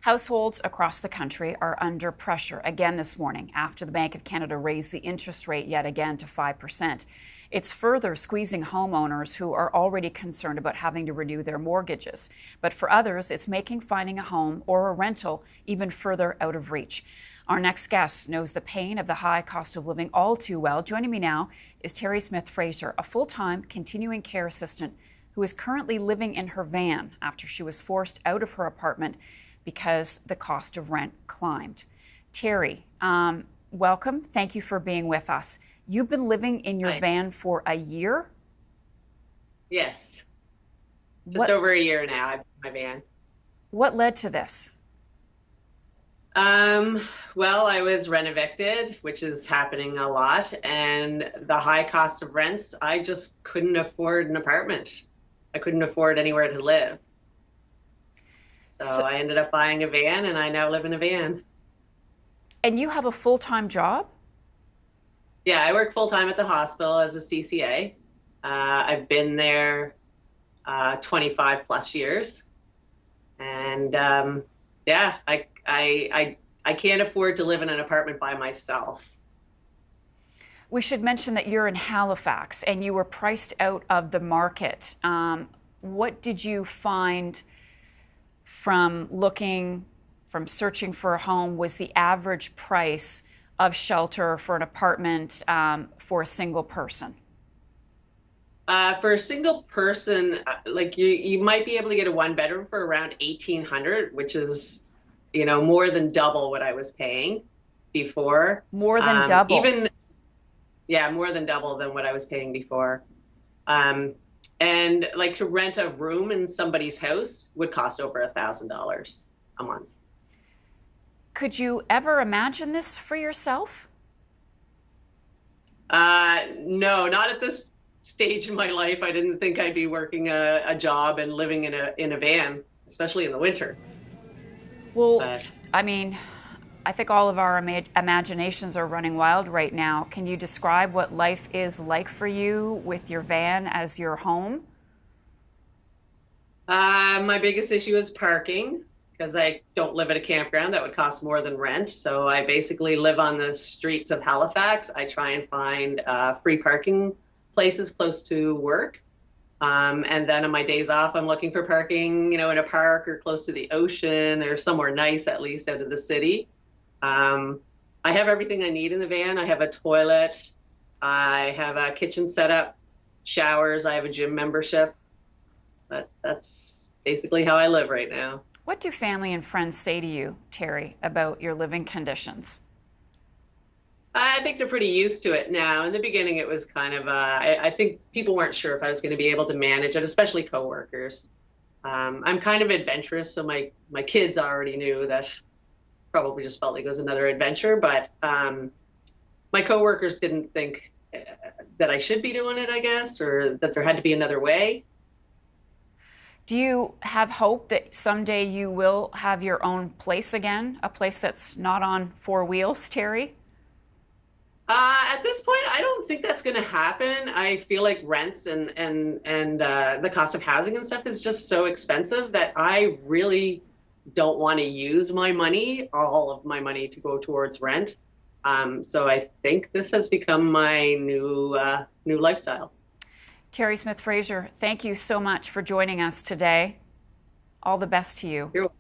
Households across the country are under pressure again this morning after the Bank of Canada raised the interest rate yet again to 5%. It's further squeezing homeowners who are already concerned about having to renew their mortgages. But for others, it's making finding a home or a rental even further out of reach. Our next guest knows the pain of the high cost of living all too well. Joining me now is Terry Smith-Fraser, a full-time continuing care assistant who is currently living in her van after she was forced out of her apartment because the cost of rent climbed. Terry, welcome. Thank you for being with us. You've been living in your van for a year? Yes. Just over a year now, I've been in my van. What led to this? Well, I was rent evicted, which is happening a lot, and the high cost of rents, I just couldn't afford an apartment. I couldn't afford anywhere to live. So I ended up buying a van, and I now live in a van. And you have a full-time job? Yeah, I work full-time at the hospital as a CCA. I've been there 25 plus years. And yeah, I can't afford to live in an apartment by myself. We should mention that you're in Halifax and you were priced out of the market. What did you find from searching for a home? Was the average price of shelter for an apartment for a single person? For a single person, like you might be able to get a one bedroom for around $1,800, which is, more than double what I was paying before. More than double? More than double than what I was paying before. And like to rent a room in somebody's house would cost over $1,000 a month. Could you ever imagine this for yourself? No, not at this stage in my life. I didn't think I'd be working a job and living in a van, especially in the winter. Well, I think all of our imaginations are running wild right now. Can you describe what life is like for you with your van as your home? My biggest issue is parking, because I don't live at a campground that would cost more than rent. So I basically live on the streets of Halifax. I try and find free parking places close to work. And then on my days off, I'm looking for parking, in a park or close to the ocean or somewhere nice, at least out of the city. I have everything I need in the van. I have a toilet. I have a kitchen setup, showers. I have a gym membership. But that's basically how I live right now. What do family and friends say to you, Terry, about your living conditions? I think they're pretty used to it now. In the beginning, it was kind of, I think people weren't sure if I was going to be able to manage it, especially coworkers. I'm kind of adventurous, so my kids already knew that. Probably just felt like it was another adventure, but my coworkers didn't think that I should be doing it, I guess, or that there had to be another way. Do you have hope that someday you will have your own place again, a place that's not on four wheels, Terry? At this point, I don't think that's going to happen. I feel like rents and the cost of housing and stuff is just so expensive that I really don't want to use my money, all of my money, to go towards rent. So I think this has become my new lifestyle. Terry Smith-Fraser, thank you so much for joining us today. All the best to you. You're welcome.